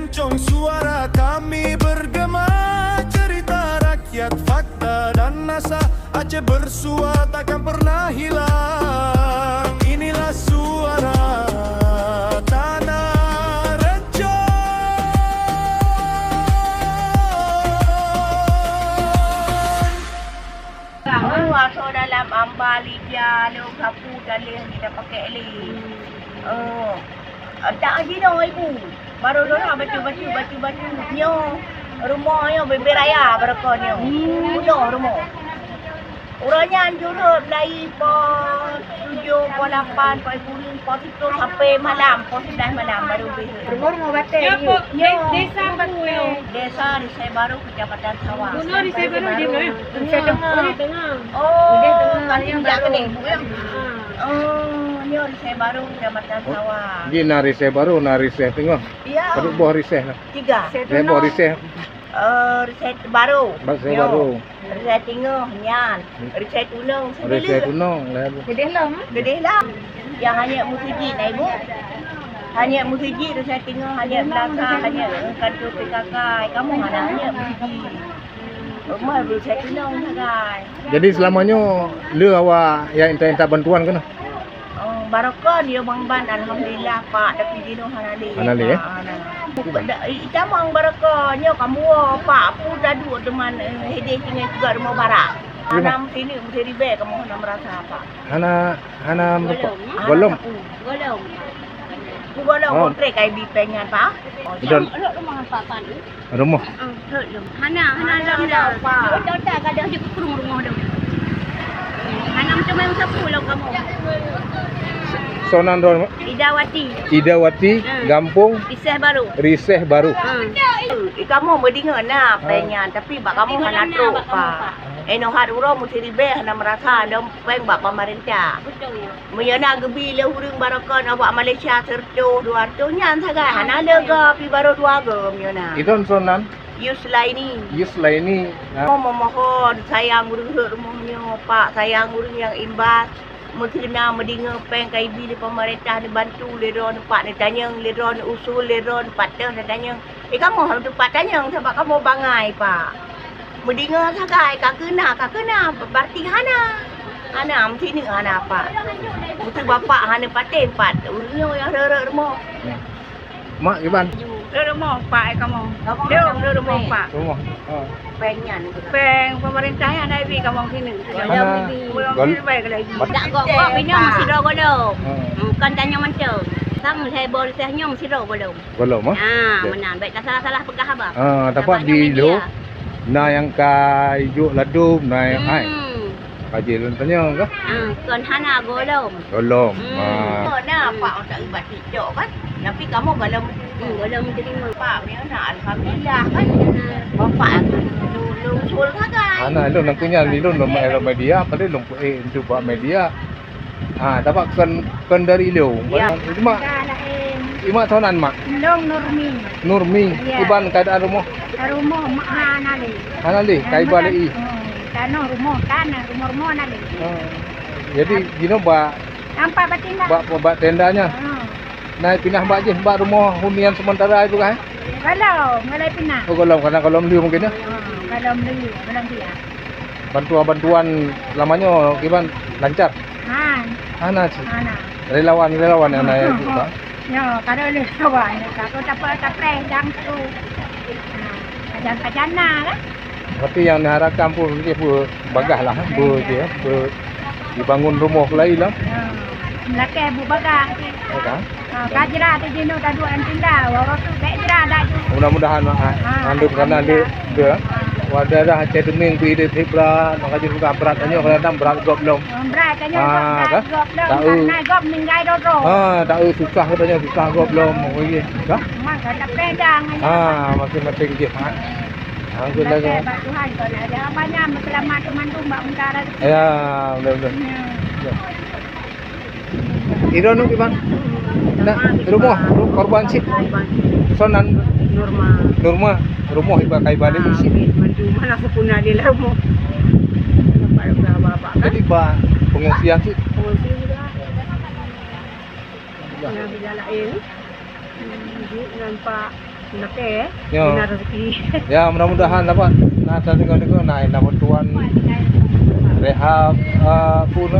Keroncong suara kami bergema, cerita rakyat, fakta dan nasa. Aceh bersua takkan pernah hilang. Inilah suara Tanah Rejo. Masuk dalam ambar lidia, lu kapu dalih ni dah pakai ni. Tak lagi dah ibu. Baru dah batu. Nyo rumahnya berberaya berakanya. Mudah rumah. Urangnya jurut dari pos 7, pos 8, pos 10, pos 10 sampai malam, pos 11 malam baru behel. Rumah batik. Ya, Desa baru. Desa Risai Baru, Kecamatan Sawah. Guna Risai Baru dia mana? Risai Tengah. Oh, kali yang tak kena. Ni Risai Baru, Kecamatan Sawah. Di Risai Baru, Risai Tengah. Ya. Pada buah Risai lah. 3. Saya buah Risai. Risai Baru. Risai Baru. Risai Tengah, Nyan. Risai Tunang. Risai Tunang lah. Gedeh lah. Gedeh lah. Yang hanya musiji lah ibu. Hanya musiji Risai Tengah, hanya belakang, hanya kantor PKK. Kamu hanya musiji. Rumah Risai Tunang sagai. Jadi selamanya le awak yang minta bantuan kena. Barakah dia Bang alhamdulillah Pak tapi dino hanali. Hanali Camang barakahnya kamu Pak pu dadu teman hede tinggal juga rumah barak. Hanam sini mesti ribe kamu hanam merasa apa? Hana golong. Golong kontrak kai bi pengan Pak. Dan Rumah Pak ni. rumah. Hana dah Pak. Tak ada je ke rumah dah. Hana macam mana sapu lah kamu. Sonan don Idawati, Gampung Risai Baru. Kamu berdengar nak penyan tapi bak kamu hana truk Pak. Eno har uro mesti ribe hana merasa ada peng bak pemerintah. Betul. Menyana gebi le hurung barakan awak Malaysia serto 200 nyan sagai hana lega pi baru 2 ge menyana. Idon sonan Yuslaini. Mohon sayang urang rumahnya Pak, sayang urang yang imbas. Mesti kena mendengar peng KIB di pemerintah ni bantu leron Pak ni tanya leron usul leron patah ni tanya. Kamu harus tempat tanya sebab kamu bangai Pak. Mendengar sagai kak kena berarti hana mesti ni hana Pak. Mesti bapak hana paten pat urangnya yang rere rumah. Mak Iban. Rumah Pak kamu. Dia rumah Pak. Rumah. Penyan. Peng pemerintah yang ada di kampung sini. Belum baik lagi. Tak gok bina mesti ro golong. Bukan tanya macam. Sang saya boleh saya nyom siro belum. Belum ah. Menang. Baik tak salah pegah abang. Dapat di lo. Na yang kayu ladum, na yang ai. Kaji lu tanya ke? Kan hana golong. Golong. Nah, Pak tak ibat hijau kan. Tapi kamu kalau Golong terima. Pak ni nak alhamdulillah kan. Bapak lu usul sagai. Ana lu nak kunya ni lu media, pada lu itu buat media. Dapat kan dari lu. Cuma Ima sonan mak. Long Nurmi. Iban keadaan rumah. Rumah mak Hanali, kai balai. Tanah rumah nali. Jadi gino ba Nampak batin dah. Ba tendanya. Naik pindah mbak je, mbak rumah hunian sementara itu kan? Kalau pindah. Kalau beli mungkin ya? Kalau beli, dia. Bantuan lamanya gimana? Lancar? Hana. Relawan yang naik juga. Ya, kalau relawan, kalau tak jang tu. Kajana kan? Berarti yang diharapkan pun dia bagah lah, dibangun rumah lain lah. Melaka bu bagang. Kan? Kajira tu jenuh dah 2 antinda, orang tu baik jira dah tu. Mudah-mudahan anduk karena dia wadah dah Aceh Deming pi dia tibra nak kaji buka berat tanya kadang berat gop belum. Berat tanya gop belum. Naik gop minggai dodo. Tak susah katanya susah gop belum. Oh iya. Dah? Mak tak pedang. Masing-masing je. Alhamdulillah. Tuhan kau ada banyak selamat teman-teman mbak utara. Ya, betul. Iro nu gimana? Nah, rumah korban sih. Sonan Nurma. Rumah iba kai balik sih. Mana sepuna di rumah. Bapak kan? Jadi pengungsian sih. Pengungsi juga. Nah, bila lain. Nampak Nak Ya. benar rezeki. Ya, mudah-mudahan dapat nasa dengan naik dapat tuan rehab pun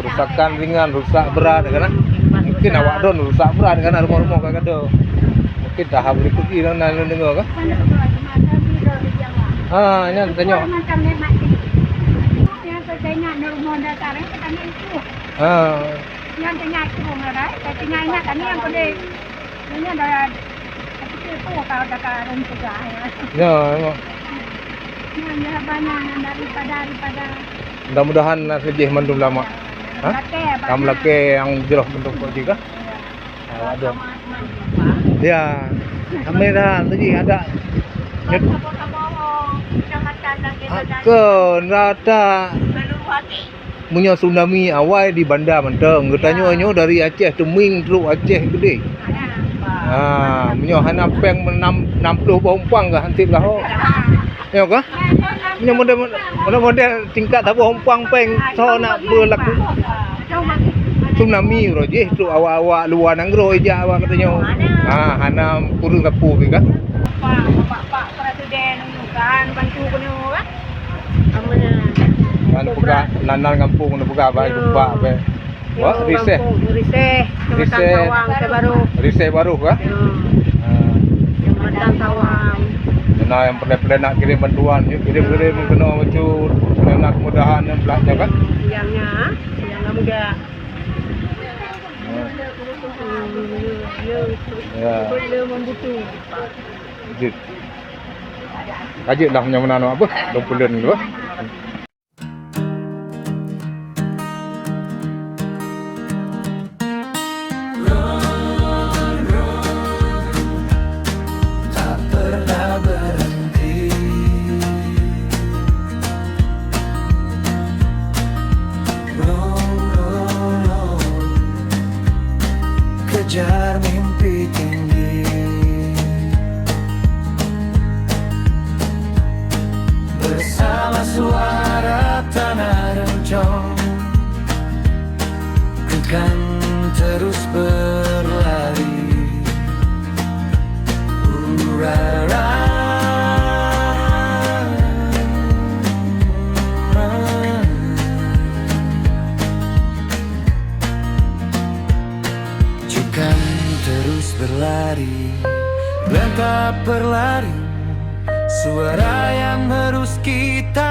kerusakan ringan, rusak berat kan. Mungkin awak don rusak berat kan rumah-rumah kan ada. Mungkin tahap berikut ni nak dengar kan. Ini tanya. Macam ni mak. Yang tanya rumah dasar ni tanya itu. Yang tanya itu rumah dah. Tanya ingat tanya yang boleh. Ini ada itu kalau dah rumah juga. Ya. Yang banyak daripada Mudah-mudahan sejih mandum lama. Kamu laki yang jelas bentuk juga. Ada. Ya. Kami dah tadi ada. Ke rata punya tsunami awal di Bandar Menteng. Katanya dari Aceh Teming terus Aceh Gede. Punya hana peng 60 penumpang ke hantik lah. Ya ke? Punya model tingkat tak penumpang peng so nak berlaku. Tsunami roje tu awak-awak luar Nanggro eja awak katanya. Hana kurung kapu ke kan? Pak Presiden kan bantu punya kan? Kan buka nanang kampung nak buka baik buka be. Wah, riseh baru. Riseh baru kah? Jembatan Tawang. Nah, yang pernah nak kirim bantuan, kirim kena macam nak kemudahan dan belanja kan? Yang muda. Ya. Boleh membutuh. Jid. Kaji dah punya mana apa? 20 bulan dulu. Tak pernah berhenti. Kejar mimpi tinggi. Bersama suara tanah rencong, ku kan terus berlari. Urara. Ku kan terus berlari, langkah berlari. Suara yang harus kita